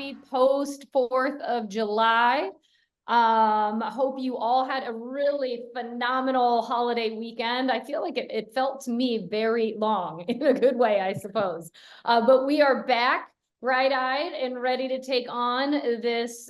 Happy post 4th of July. I hope you all had a really phenomenal holiday weekend. I feel like it felt to me very long in a good way, I suppose. But we are back bright-eyed and ready to take on this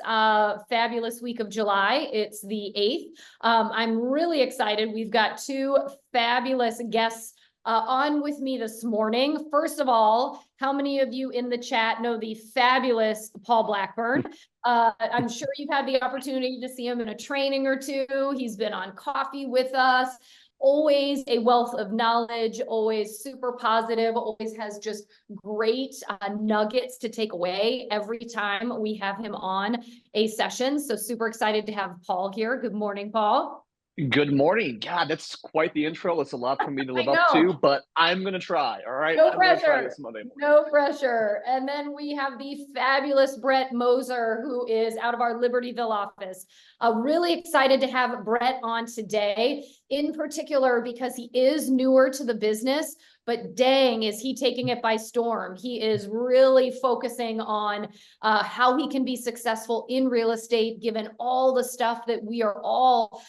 fabulous week of July. It's the 8th. I'm really excited. We've got two fabulous guests on with me this morning. First of all, how many of you in the chat know the fabulous Paul Blackburn? I'm sure you've had the opportunity to see him in a training or two. He's been on coffee with us. Always a wealth of knowledge, always super positive, always has just great nuggets to take away every time we have him on a session. So super excited to have Paul here. Good morning, Paul. Good morning. God, that's quite the intro. It's a lot for me to live I up know. to, but I'm going to try. All right. No I'm going to try pressure. this Monday morning. No pressure. And then we have the fabulous Brett Moser, who is out of our Libertyville office. Really excited to have Brett on today, in particular because he is newer to the business, but dang, is he taking it by storm. He is really focusing on how he can be successful in real estate, given all the stuff that we are all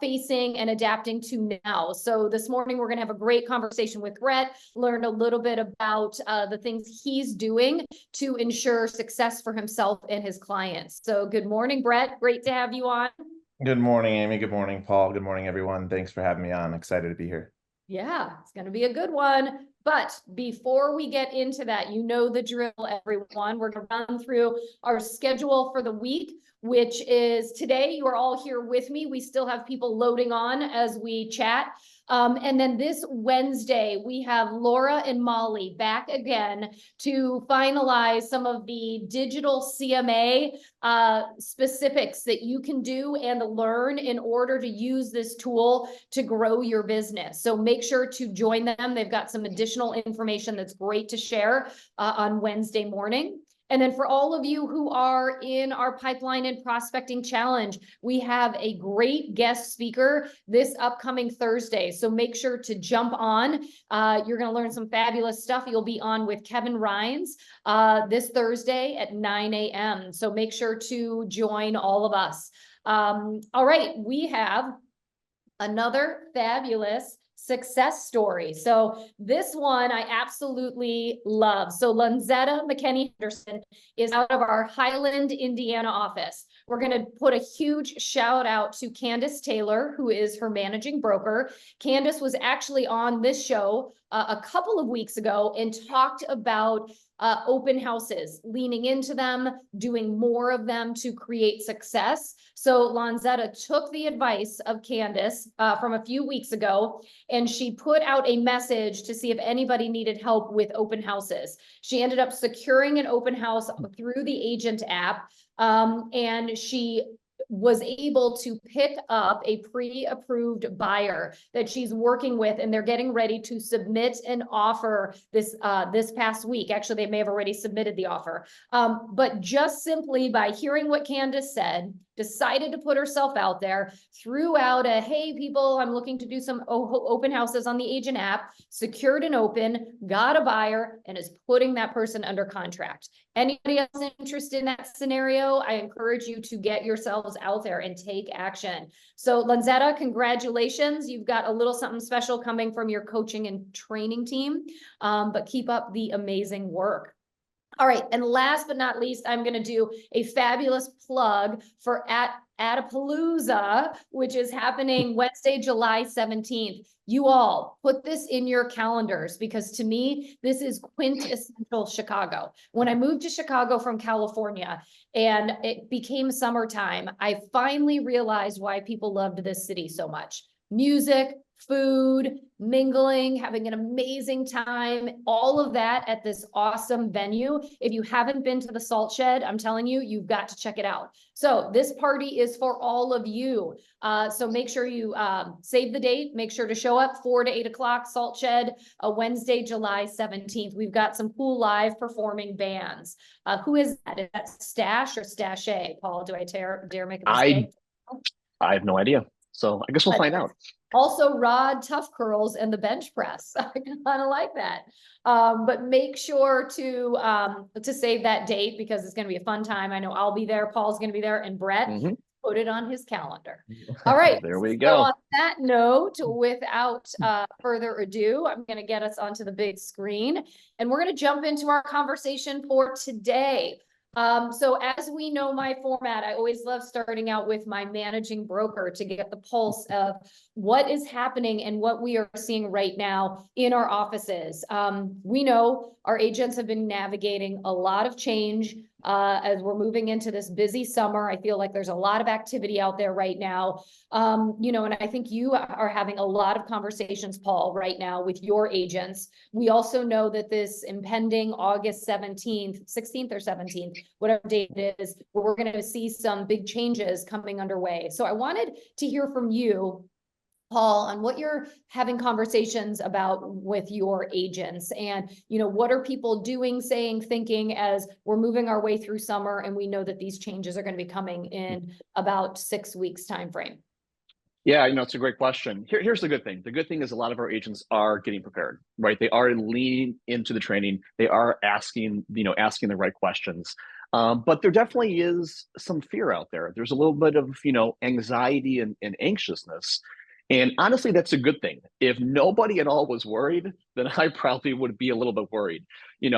facing and adapting to now. So this morning, we're going to have a great conversation with Brett, learn a little bit about the things he's doing to ensure success for himself and his clients. So good morning, Brett. Great to have you on. Good morning, Amy. Good morning, Paul. Good morning, everyone. Thanks for having me on. Excited to be here. Yeah, it's going to be a good one. But before we get into that, you know the drill, everyone. We're going to run through our schedule for the week, which is today. You are all here with me. We still have people loading on as we chat. And then this Wednesday, we have Laura and Molly back again to finalize some of the digital CMA specifics that you can do and learn in order to use this tool to grow your business. So make sure to join them. They've got some additional information that's great to share on Wednesday morning. And then for all of you who are in our pipeline and prospecting challenge, we have a great guest speaker this upcoming Thursday. So make sure to jump on. You're going to learn some fabulous stuff. You'll be on with Kevin Rhines this Thursday at 9 a.m. So make sure to join all of us. All right, we have another fabulous success story. So this one I absolutely love. So Lanzetta McKinney Henderson is out of our Highland, Indiana office. We're going to put a huge shout out to Candace Taylor, who is her managing broker. Candace was actually on this show a couple of weeks ago and talked about open houses, leaning into them, doing more of them to create success. So Lanzetta took the advice of Candace from a few weeks ago, and she put out a message to see if anybody needed help with open houses. She ended up securing an open house through the agent app, and she was able to pick up a pre-approved buyer that she's working with, and they're getting ready to submit an offer this past week. Actually, they may have already submitted the offer. But just simply by hearing what Candace said, decided to put herself out there, threw out a, hey, people, I'm looking to do some open houses on the agent app, secured an open, got a buyer, and is putting that person under contract. Anybody else interested in that scenario? I encourage you to get yourselves out there and take action. So Lanzetta, congratulations. You've got a little something special coming from your coaching and training team, but keep up the amazing work. All right, and last but not least, I'm going to do a fabulous plug for Adapalooza, which is happening Wednesday, July 17th. You all put this in your calendars, because to me, this is quintessential Chicago. When I moved to Chicago from California and it became summertime, I finally realized why people loved this city so much. Music, food, mingling, having an amazing time, all of that at this awesome venue. If you haven't been to the Salt Shed, I'm telling you, you've got to check it out. So this party is for all of you. So make sure you save the date, make sure to show up 4 to 8 o'clock, Salt Shed, Wednesday, July 17th. We've got some cool live performing bands. Who is that? Is that Stash or Stache? Paul, do I dare make a mistake? I have no idea. So I guess we'll find out. Also rod tough curls and the bench press. I kind of like that. But make sure to save that date because it's going to be a fun time. I know I'll be there. Paul's going to be there, and Brett put it on his calendar. All right. There we So go. on that note, without further ado, I'm going to get us onto the big screen, and we're going to jump into our conversation for today. So as we know my format, I always love starting out with my managing broker to get the pulse of what is happening and what we are seeing right now in our offices. We know our agents have been navigating a lot of change as we're moving into this busy summer. I feel like there's a lot of activity out there right now. And I think you are having a lot of conversations, Paul, right now with your agents. We also know that this impending August 17th, 16th or 17th, whatever date it is, where we're going to see some big changes coming underway. So I wanted to hear from you, Paul, on what you're having conversations about with your agents, and what are people doing, saying, thinking as we're moving our way through summer, and we know that these changes are going to be coming in about 6 weeks time frame. Yeah, it's a great question. Here's the good thing. The good thing is a lot of our agents are getting prepared, right? They are leaning into the training. They are asking the right questions. But there definitely is some fear out there. There's a little bit of, anxiety and anxiousness. And honestly, that's a good thing. If nobody at all was worried, then I probably would be a little bit worried.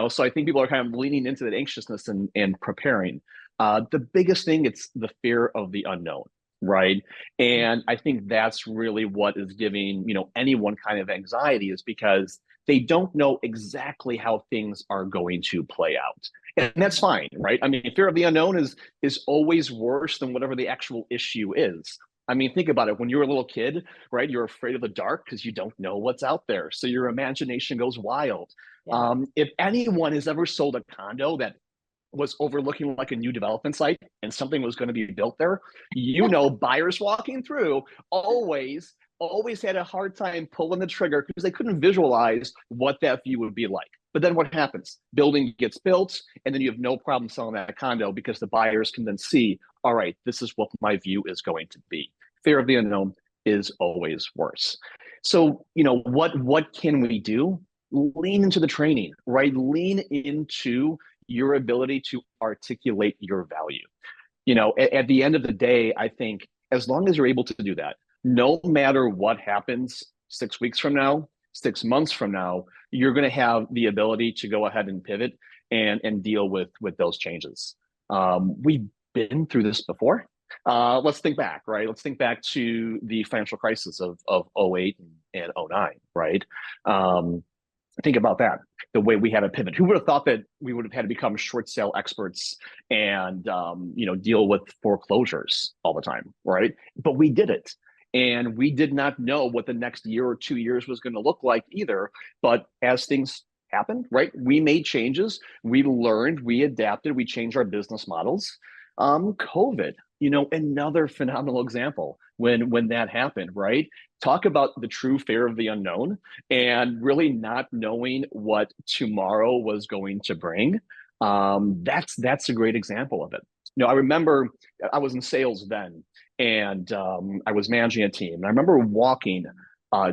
So I think people are kind of leaning into that anxiousness and preparing. The biggest thing, it's the fear of the unknown, right? And I think that's really what is giving, anyone kind of anxiety, is because they don't know exactly how things are going to play out. And that's fine, right? I mean, fear of the unknown is always worse than whatever the actual issue is. I mean, think about it. When you're a little kid, right, you're afraid of the dark because you don't know what's out there. So your imagination goes wild. Yeah. If anyone has ever sold a condo that was overlooking like a new development site and something was going to be built there, buyers walking through always had a hard time pulling the trigger because they couldn't visualize what that view would be like. But then what happens? Building gets built, and then you have no problem selling that condo because the buyers can then see, all right, this is what my view is going to be. Fear of the unknown is always worse. So, what can we do? Lean into the training, right? Lean into your ability to articulate your value. At the end of the day, I think as long as you're able to do that, no matter what happens 6 weeks from now, 6 months from now, you're going to have the ability to go ahead and pivot and deal with those changes. We've been through this before. Let's think back, right? Let's think back to the financial crisis of 08 and 09, right? Think about that, the way we had to pivot. Who would have thought that we would have had to become short sale experts and deal with foreclosures all the time, right? But we did it. And we did not know what the next year or 2 years was going to look like either. But as things happened, right, we made changes, we learned, we adapted, we changed our business models. COVID, another phenomenal example when that happened, right? Talk about the true fear of the unknown and really not knowing what tomorrow was going to bring. That's a great example of it. I remember I was in sales then, and I was managing a team. And I remember walking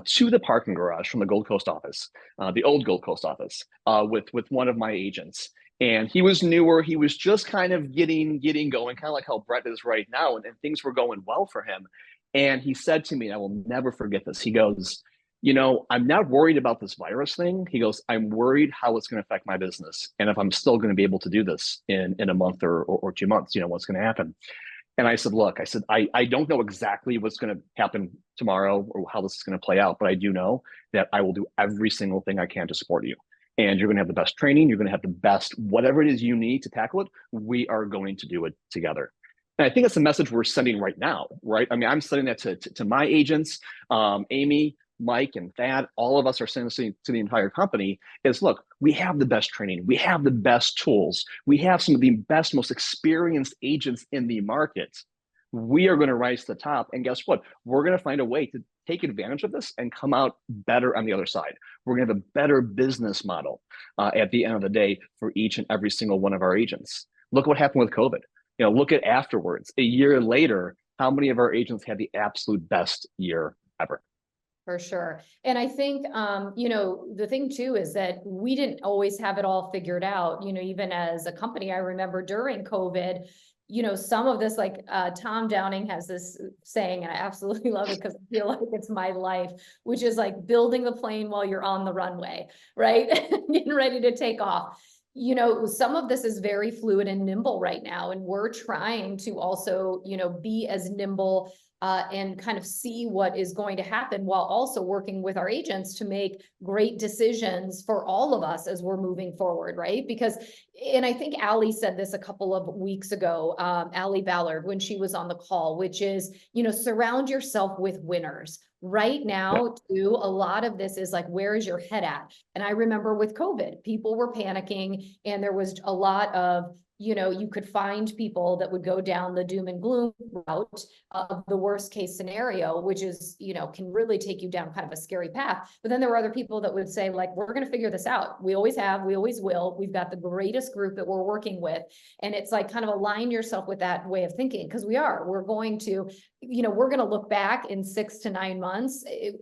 to the parking garage from the Gold Coast office, the old Gold Coast office, with one of my agents. And he was newer. He was just kind of getting going, kind of like how Brett is right now. And things were going well for him. And he said to me, and I will never forget this, he goes, I'm not worried about this virus thing. He goes, I'm worried how it's going to affect my business. And if I'm still going to be able to do this in a month or 2 months, what's going to happen? And I said, look, I don't know exactly what's going to happen tomorrow or how this is going to play out, but I do know that I will do every single thing I can to support you. And you're going to have the best training. You're going to have the best, whatever it is you need to tackle it. We are going to do it together. And I think that's the message we're sending right now, right? I mean, I'm sending that to my agents, Amy, Mike, and Thad. All of us are sending this to the entire company is, look, we have the best training. We have the best tools. We have some of the best, most experienced agents in the market. We are going to rise to the top. And guess what? We're going to find a way to take advantage of this and come out better on the other side. We're going to have a better business model at the end of the day for each and every single one of our agents. Look what happened with COVID. Look at afterwards. A year later, how many of our agents had the absolute best year ever. For sure. And I think, the thing too is that we didn't always have it all figured out, even as a company. I remember during COVID, some of this, like Tom Downing has this saying, and I absolutely love it because I feel like it's my life, which is like building the plane while you're on the runway, right? Getting ready to take off. Some of this is very fluid and nimble right now, and we're trying to also, be as nimble and kind of see what is going to happen while also working with our agents to make great decisions for all of us as we're moving forward, right? Because, and I think Allie said this a couple of weeks ago, Allie Ballard, when she was on the call, which is, surround yourself with winners. Right now, too, a lot of this is like, where is your head at? And I remember with COVID, people were panicking, and there was a lot of, you could find people that would go down the doom and gloom route of the worst case scenario, which is, can really take you down kind of a scary path. But then there were other people that would say, like, we're going to figure this out. We always have, we always will. We've got the greatest group that we're working with. And it's like, kind of align yourself with that way of thinking, because we're going to, we're going to look back in 6 to 9 months, and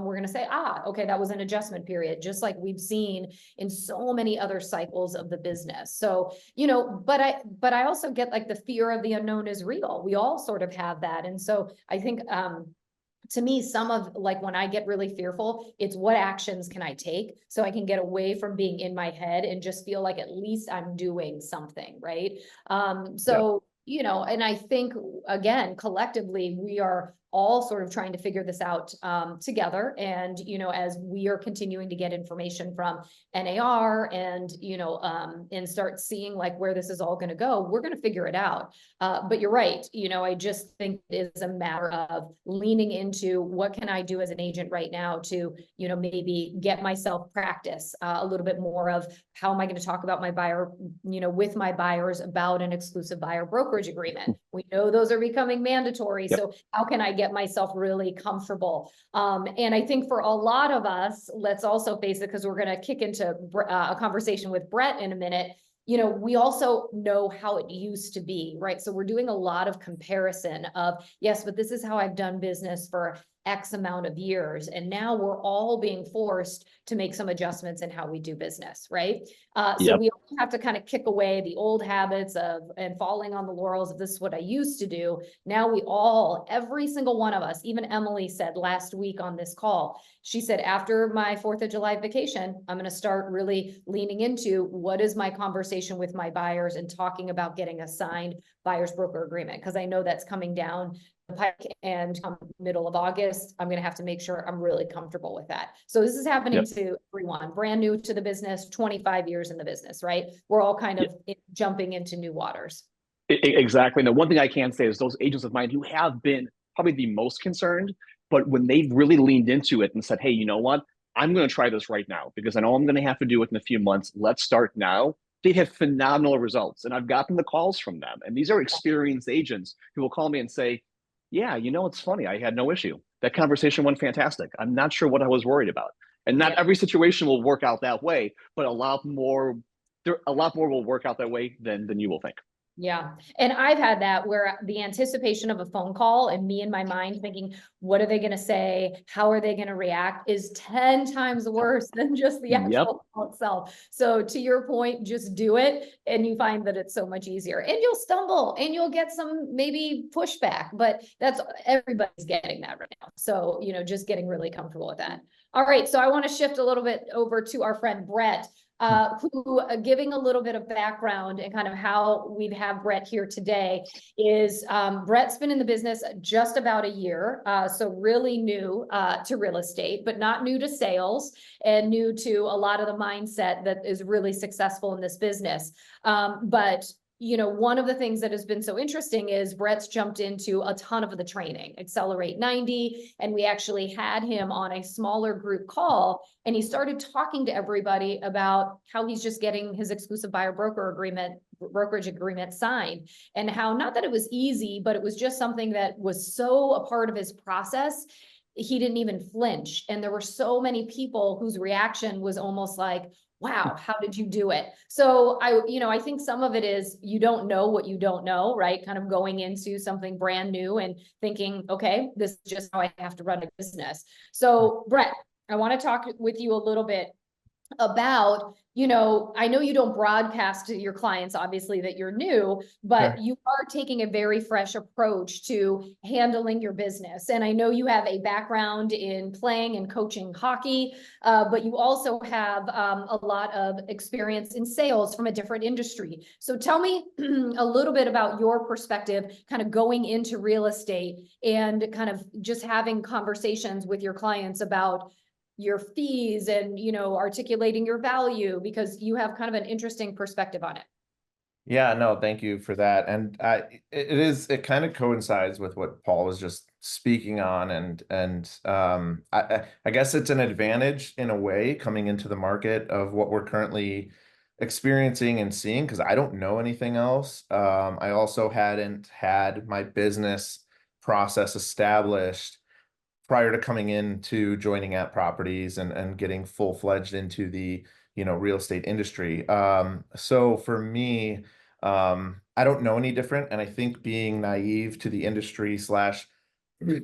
we're going to say, okay, that was an adjustment period, just like we've seen in so many other cycles of the business. So, but I also get like the fear of the unknown is real. We all sort of have that. And so I think, to me, some of like when I get really fearful, it's what actions can I take so I can get away from being in my head and just feel like at least I'm doing something, right? And I think, again, collectively, we are all sort of trying to figure this out together. And, as we are continuing to get information from NAR and, and start seeing like where this is all going to go, we're going to figure it out. But you're right. I just think it is a matter of leaning into what can I do as an agent right now to, maybe get myself practice a little bit more of how am I going to talk about my buyer, with my buyers about an exclusive buyer brokerage agreement. We know those are becoming mandatory. So how can I get myself really comfortable? And I think for a lot of us, let's also face it, because we're going to kick into a conversation with Brett in a minute. We also know how it used to be, right? So we're doing a lot of comparison of, yes, but this is how I've done business for X amount of years. And now we're all being forced to make some adjustments in how we do business, right? So we all have to kind of kick away the old habits and falling on the laurels of this is what I used to do. Now every single one of us, even Emily said last week on this call, she said, after my 4th of July vacation, I'm going to start really leaning into what is my conversation with my buyers and talking about getting a signed buyer's broker agreement. Because I know that's coming down the pike, and middle of August, I'm going to have to make sure I'm really comfortable with that. So this is happening to everyone, brand new to the business, 25 years in the business, right? We're all kind of jumping into new waters. Exactly. And the one thing I can say is those agents of mine who have been probably the most concerned, but when they've really leaned into it and said, hey, you know what? I'm going to try this right now because I know I'm going to have to do it in a few months. Let's start now. They have phenomenal results. And I've gotten the calls from them. And these are experienced agents who will call me and say, yeah, it's funny. I had no issue. That conversation went fantastic. I'm not sure what I was worried about. And not every situation will work out that way, but a lot more will work out that way than you will think. Yeah. And I've had that where the anticipation of a phone call and me in my mind thinking, what are they going to say? How are they going to react is 10 times worse than just the actual call itself. So to your point, just do it. And you find that it's so much easier and you'll stumble and you'll get some maybe pushback, but everybody's getting that right now. So, just getting really comfortable with that. All right. So I want to shift a little bit over to our friend Brett. Who giving a little bit of background and kind of how we have Brett here today is Brett's been in the business just about a year. So really new to real estate, but not new to sales and new to a lot of the mindset that is really successful in this business. But one of the things that has been so interesting is Brett's jumped into a ton of the training, Accelerate90, and we actually had him on a smaller group call, and he started talking to everybody about how he's just getting his exclusive buyer brokerage agreement signed, and how, not that it was easy, but it was just something that was so a part of his process. he didn't even flinch. And there were so many people whose reaction was almost like, wow, how did you do it? So I think some of it is you don't know what you don't know, right? Kind of going into something brand new and thinking, okay, this is just how I have to run a business. So Brett, I want to talk with you a little bit about, I know you don't broadcast to your clients, obviously, that you're new, but you are taking a very fresh approach to handling your business. And I know you have a background in playing and coaching hockey, but you also have a lot of experience in sales from a different industry. So tell me a little bit about your perspective, kind of going into real estate and kind of just having conversations with your clients about your fees and, articulating your value, because you have kind of an interesting perspective on it. Yeah, no, thank you for that. And it kind of coincides with what Paul was just speaking on. I guess it's an advantage in a way coming into the market of what we're currently experiencing and seeing, because I don't know anything else. I also hadn't had my business process established prior to coming into joining at properties and getting full-fledged into the real estate industry. So for me, I don't know any different, and I think being naive to the industry slash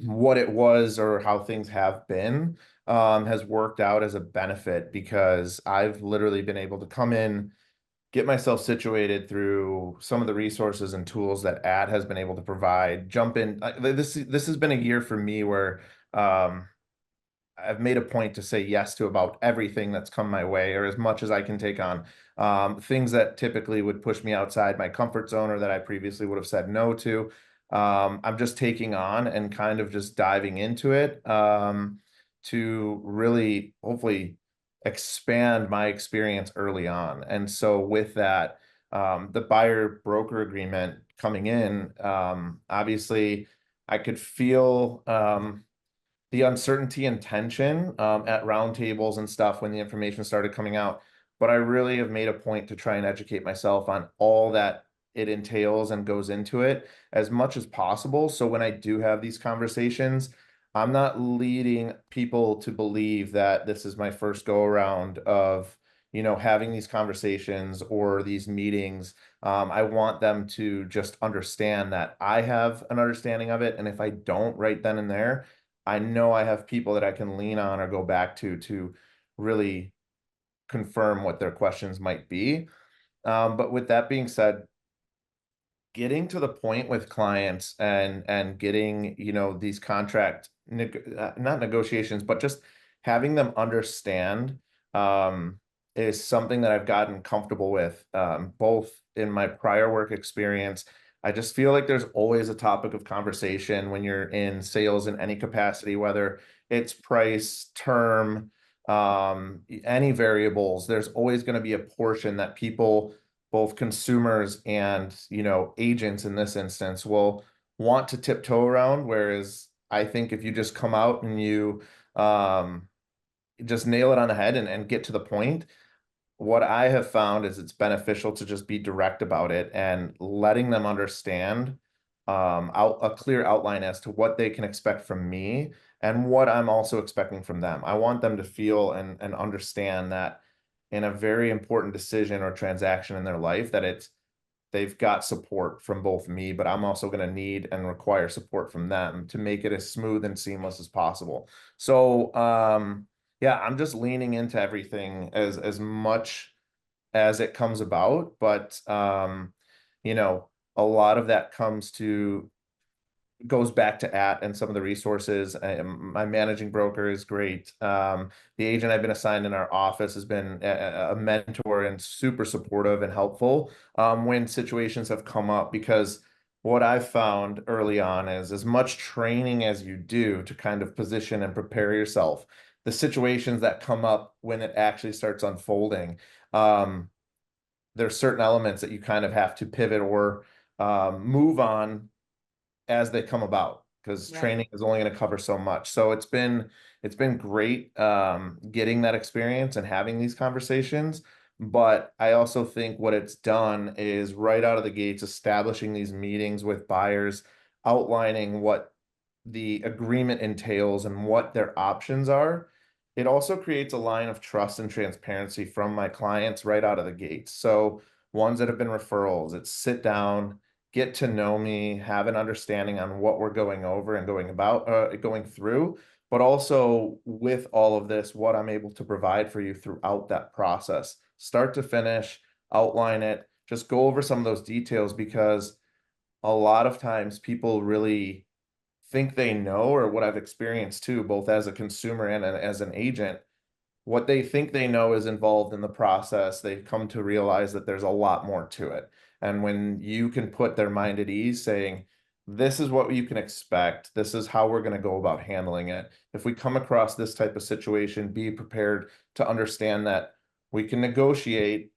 what it was or how things have been has worked out as a benefit, because I've literally been able to come in, get myself situated through some of the resources and tools that ad has been able to provide, jump in. This has been a year for me where I've made a point to say yes to about everything that's come my way, or as much as I can take on. Things that typically would push me outside my comfort zone or that I previously would have said no to. I'm just taking on and kind of just diving into it to really hopefully expand my experience early on. And so with that, the buyer broker agreement coming in, obviously I could feel the uncertainty and tension at roundtables and stuff when the information started coming out. But I really have made a point to try and educate myself on all that it entails and goes into it as much as possible. So when I do have these conversations, I'm not leading people to believe that this is my first go around of, having these conversations or these meetings. I want them to just understand that I have an understanding of it. And if I don't right then and there, I know I have people that I can lean on or go back to really confirm what their questions might be. But with that being said, getting to the point with clients and getting, these contract, not negotiations, but just having them understand is something that I've gotten comfortable with, both in my prior work experience. I just feel like there's always a topic of conversation when you're in sales in any capacity, whether it's price, term, any variables. There's always going to be a portion that people, both consumers and, agents in this instance, will want to tiptoe around. Whereas I think if you just come out and you just nail it on the head and get to the point, what I have found is it's beneficial to just be direct about it and letting them understand a clear outline as to what they can expect from me and what I'm also expecting from them. I want them to feel and understand that in a very important decision or transaction in their life, that they've got support from both me, but I'm also going to need and require support from them to make it as smooth and seamless as possible. So, yeah, I'm just leaning into everything as much as it comes about, but a lot of that goes back to and some of the resources. My managing broker is great. The agent I've been assigned in our office has been a mentor and super supportive and helpful when situations have come up, because what I've found early on is as much training as you do to kind of position and prepare yourself, the situations that come up when it actually starts unfolding, there's certain elements that you kind of have to pivot or move on as they come about, because training is only going to cover so much. So it's been great getting that experience and having these conversations. But I also think what it's done is right out of the gates establishing these meetings with buyers, outlining what the agreement entails and what their options are, it also creates a line of trust and transparency from my clients right out of the gate. So ones that have been referrals, it's sit down, get to know me, have an understanding on what we're going over and going through, but also with all of this, what I'm able to provide for you throughout that process, start to finish, outline it, just go over some of those details, because a lot of times people really think they know, or what I've experienced too, both as a consumer and as an agent, what they think they know is involved in the process. They come to realize that there's a lot more to it. And when you can put their mind at ease saying, this is what you can expect, this is how we're going to go about handling it. If we come across this type of situation, be prepared to understand that we can negotiate,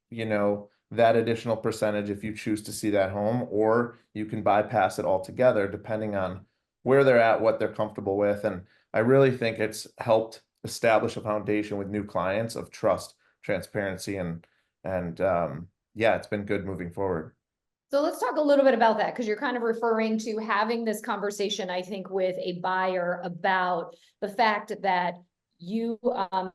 that additional percentage if you choose to see that home, or you can bypass it altogether, depending on where they're at, what they're comfortable with. And I really think it's helped establish a foundation with new clients of trust, transparency, and yeah, it's been good moving forward. So let's talk a little bit about that, because you're kind of referring to having this conversation, I think, with a buyer about the fact that you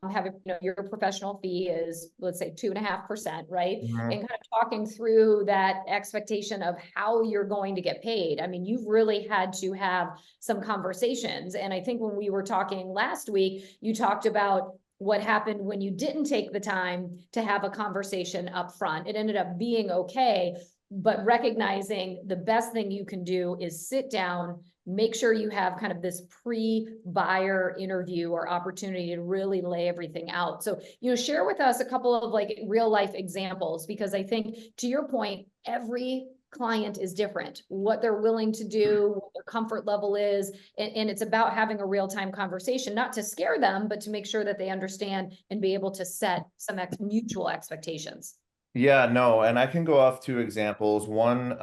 have, your professional fee is, let's say, 2.5%, right? Mhm. And kind of talking through that expectation of how you're going to get paid. I mean, you've really had to have some conversations. And I think when we were talking last week, you talked about what happened when you didn't take the time to have a conversation up front. It ended up being okay, but recognizing the best thing you can do is sit down, make sure you have kind of this pre-buyer interview or opportunity to really lay everything out. So, share with us a couple of like real life examples, because I think, to your point, every client is different, what they're willing to do, what their comfort level is. And it's about having a real-time conversation, not to scare them, but to make sure that they understand and be able to set some mutual expectations. Yeah, no, and I can go off two examples. One,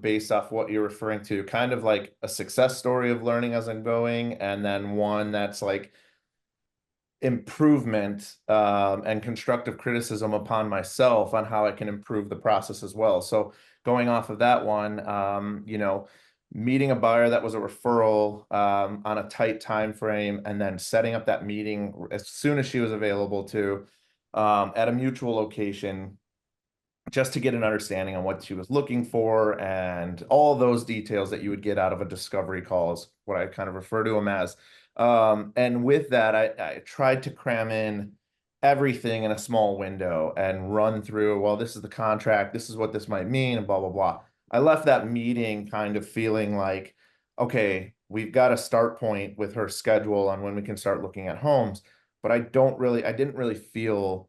based off what you're referring to, kind of like a success story of learning as I'm going, and then one that's like improvement and constructive criticism upon myself on how I can improve the process as well. So going off of that one, meeting a buyer that was a referral on a tight time frame, and then setting up that meeting as soon as she was available to at a mutual location, just to get an understanding on what she was looking for, and all those details that you would get out of a discovery call is what I kind of refer to them as. And with that, I tried to cram in everything in a small window and run through, well, this is the contract, this is what this might mean, and blah, blah, blah. I left that meeting kind of feeling like, okay, we've got a start point with her schedule on when we can start looking at homes, but I didn't really feel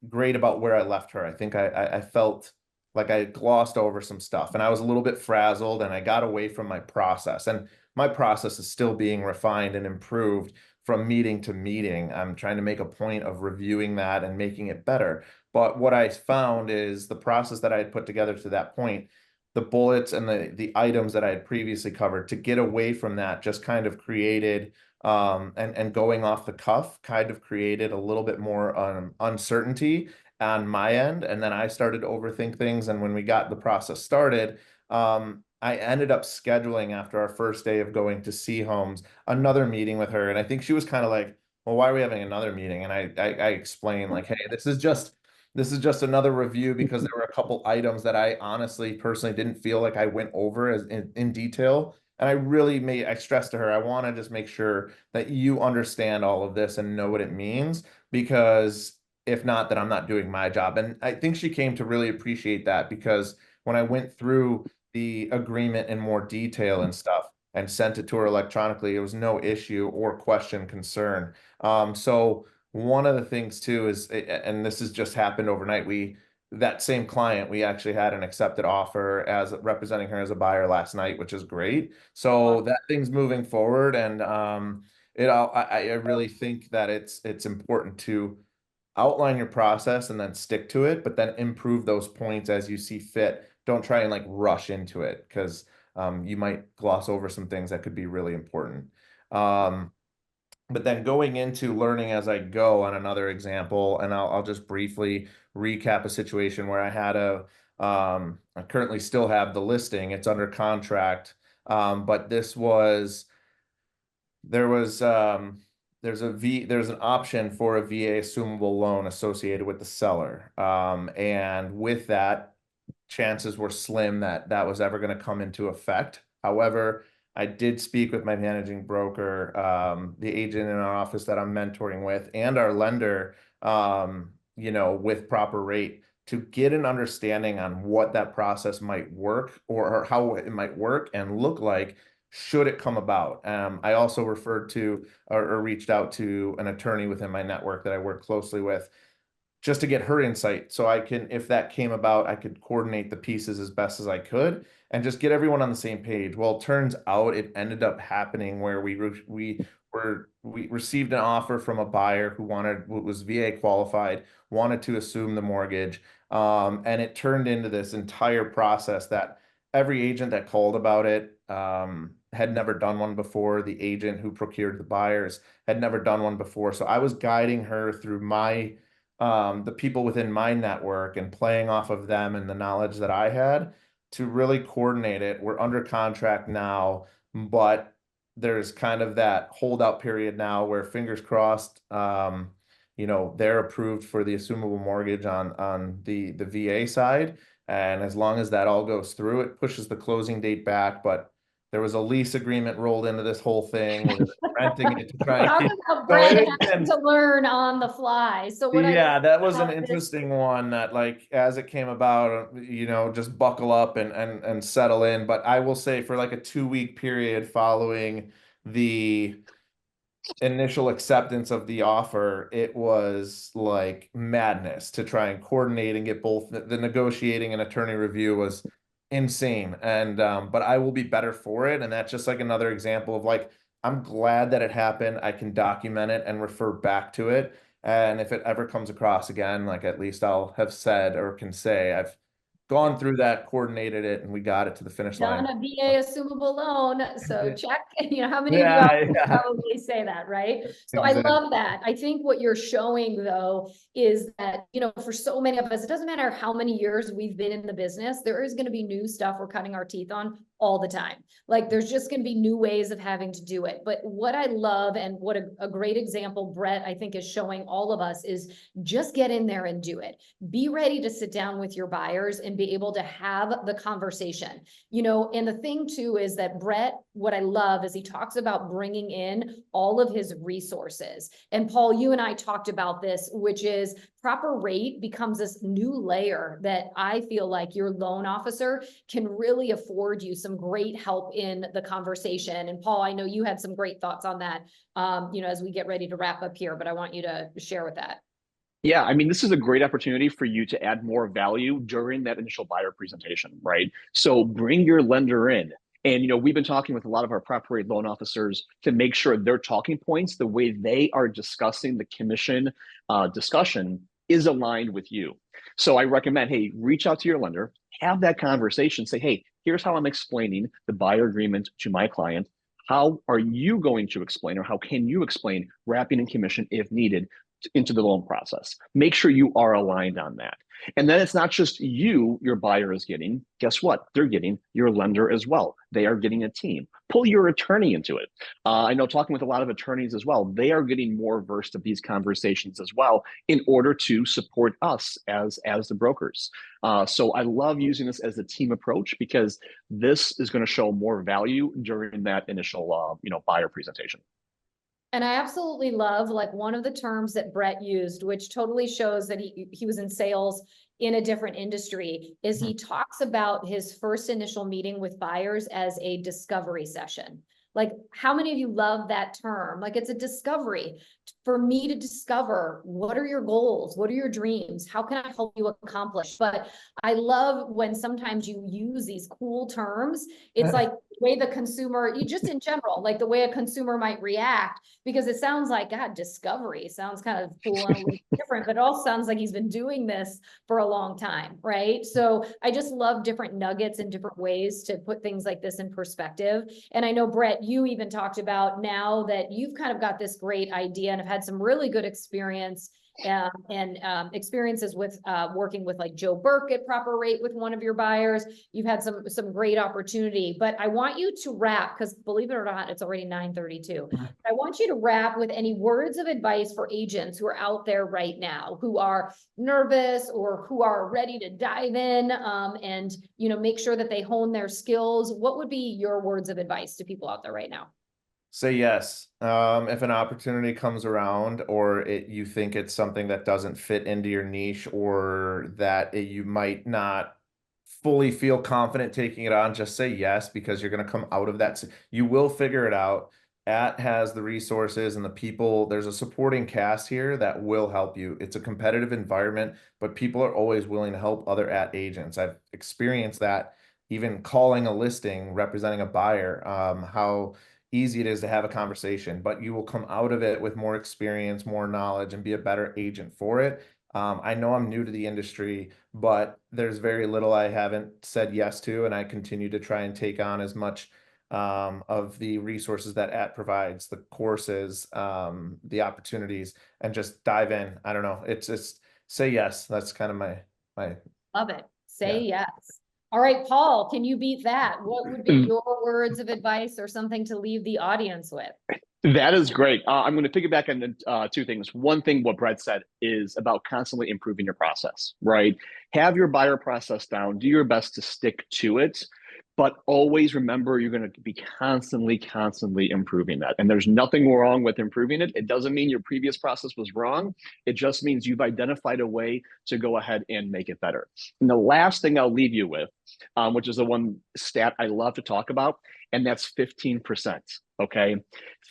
great about where I left her. I think I felt like I glossed over some stuff, and I was a little bit frazzled, and I got away from my process. And my process is still being refined and improved from meeting to meeting. I'm trying to make a point of reviewing that and making it better. But what I found is the process that I had put together to that point, the bullets and the items that I had previously covered, to get away from that just kind of created and going off the cuff kind of created a little bit more uncertainty on my end. And then I started to overthink things. And when we got the process started, I ended up scheduling, after our first day of going to see homes, another meeting with her. And I think she was kind of like, well, why are we having another meeting? And I explained like, hey, this is just another review, because there were a couple items that I honestly personally didn't feel like I went over as in detail. And I stressed to her, I want to just make sure that you understand all of this and know what it means, because if not, then I'm not doing my job. And I think she came to really appreciate that, because when I went through the agreement in more detail and stuff and sent it to her electronically, it was no issue or question concern. So one of the things too is, and this has just happened overnight, that same client, we actually had an accepted offer as representing her as a buyer last night, which is great. So that thing's moving forward. And I really think that it's important to outline your process and then stick to it, but then improve those points as you see fit. Don't try and like rush into it, because you might gloss over some things that could be really important. But then going into learning as I go on another example, and I'll just briefly recap a situation where I currently still have the listing. It's under contract. But there's an option for a VA assumable loan associated with the seller. And with that, chances were slim that that was ever going to come into effect. However, I did speak with my managing broker, the agent in our office that I'm mentoring with, and our lender, with proper rate to get an understanding on what that process might work or how it might work and look like should it come about. I also referred to or reached out to an attorney within my network that I work closely with just to get her insight. So I can, if that came about, I could coordinate the pieces as best as I could and just get everyone on the same page. Well, it turns out it ended up happening where we received an offer from a buyer who was VA qualified, wanted to assume the mortgage. And it turned into this entire process that every agent that called about it had never done one before. The agent who procured the buyers had never done one before. So I was guiding her through the people within my network and playing off of them and the knowledge that I had to really coordinate it. We're under contract now, but there's kind of that holdout period now where fingers crossed, they're approved for the assumable mortgage on the VA side. And as long as that all goes through, it pushes the closing date back. But there was a lease agreement rolled into this whole thing. We're renting it to try and Talk keep. about Brett having to learn on the fly. So what That was an interesting one that, like, as it came about, just buckle up and settle in. But I will say for like a 2-week period following the initial acceptance of the offer, it was like madness to try and coordinate and get both the negotiating and attorney review was insane. And but I will be better for it. And that's just like another example of like, I'm glad that it happened. I can document it and refer back to it. And if it ever comes across again, like at least I'll have said or can say I've gone through that, coordinated it, and we got it to the finish line. Done a VA assumable loan, so check. How many Yeah, of you probably say that, right? So exactly. I love that. I think what you're showing though is that, for so many of us, it doesn't matter how many years we've been in the business, there is going to be new stuff we're cutting our teeth on all the time. Like there's just going to be new ways of having to do it. But what I love and what a great example Brett, I think, is showing all of us is just get in there and do it. Be ready to sit down with your buyers and be able to have the conversation. And the thing too is that Brett, what I love is he talks about bringing in all of his resources. And Paul, you and I talked about this, which is proper rate becomes this new layer that I feel like your loan officer can really afford you some great help in the conversation. And Paul, I know you had some great thoughts on that, as we get ready to wrap up here, but I want you to share with that. Yeah, I mean, this is a great opportunity for you to add more value during that initial buyer presentation, right? So bring your lender in. And, we've been talking with a lot of our proper rate loan officers to make sure their talking points, the way they are discussing the commission discussion is aligned with you. So I recommend, hey, reach out to your lender, have that conversation, say, hey, here's how I'm explaining the buyer agreement to my client. How are you going to explain, or how can you explain wrapping and commission if needed into the loan process? Make sure you are aligned on that. And then it's not just you, your buyer is getting. Guess what? They're getting your lender as well. They are getting a team. Pull your attorney into it. I know talking with a lot of attorneys as well, they are getting more versed of these conversations as well in order to support us as the brokers. So I love using this as a team approach because this is going to show more value during that initial buyer presentation. And I absolutely love, like, one of the terms that Brett used, which totally shows that he was in sales in a different industry, is he talks about his first initial meeting with buyers as a discovery session. Like, how many of you love that term? Like, it's a discovery for me to discover, what are your goals? What are your dreams? How can I help you accomplish? But I love when sometimes you use these cool terms. It's like the way the consumer, you just in general, like the way a consumer might react, because it sounds like, God, discovery sounds kind of cool and a little different, but it all sounds like he's been doing this for a long time, right? So I just love different nuggets and different ways to put things like this in perspective. And I know, Brett, you even talked about now that you've kind of got this great idea and have had had some really good experience and experiences with working with like Joe Burke at Proper Rate with one of your buyers. You've had some great opportunity, but I want you to wrap, because believe it or not, it's already 9:32. I want you to wrap with any words of advice for agents who are out there right now, who are nervous or who are ready to dive in and, you know, make sure that they hone their skills. What would be your words of advice to people out there right now? Say yes. If an opportunity comes around, or you think it's something that doesn't fit into your niche, or that you might not fully feel confident taking it on, just say yes, because you're going to come out of that. You will figure it out. Has the resources and the people. There's a supporting cast here that will help you. It's a competitive environment, but people are always willing to help other agents. I've experienced that even calling a listing, representing a buyer, how easy it is to have a conversation, but you will come out of it with more experience, more knowledge, and be a better agent for it. I know I'm new to the industry, but there's very little I haven't said yes to, and I continue to try and take on as much of the resources that provides, the courses, the opportunities, and just dive in. I don't know. It's just say yes. That's kind of my. Love it. Say yes. All right, Paul, can you beat that? What would be your words of advice or something to leave the audience with? That is great. I'm going to piggyback on two things. One thing, what Brett said, is about constantly improving your process, right? Have your buyer process down. Do your best to stick to it, but always remember you're going to be constantly improving that. And there's nothing wrong with improving it. It doesn't mean your previous process was wrong. It just means you've identified a way to go ahead and make it better. And the last thing I'll leave you with, which is the one stat I love to talk about, and that's 15%. Okay,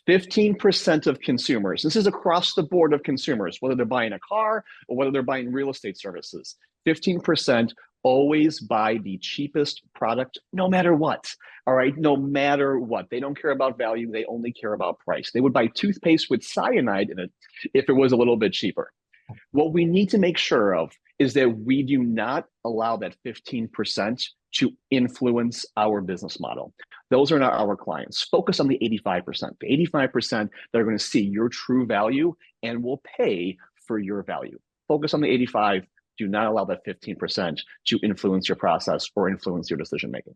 15% of consumers, this is across the board of consumers, whether they're buying a car or whether they're buying real estate services, 15% always buy the cheapest product, no matter what. All right, no matter what. They don't care about value, they only care about price. They would buy toothpaste with cyanide in it if it was a little bit cheaper. What we need to make sure of is that we do not allow that 15% to influence our business model. Those are not our clients. Focus on the 85%. The 85% that are going to see your true value and will pay for your value. Focus on the 85. Do not allow that 15% to influence your process or influence your decision making.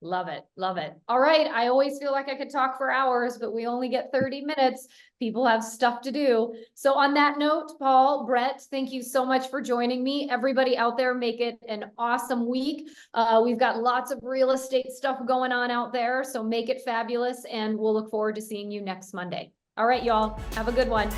Love it. Love it. All right. I always feel like I could talk for hours, but we only get 30 minutes. People have stuff to do. So on that note, Paul, Brett, thank you so much for joining me. Everybody out there, make it an awesome week. We've got lots of real estate stuff going on out there, so make it fabulous. And we'll look forward to seeing you next Monday. All right, y'all. Have a good one.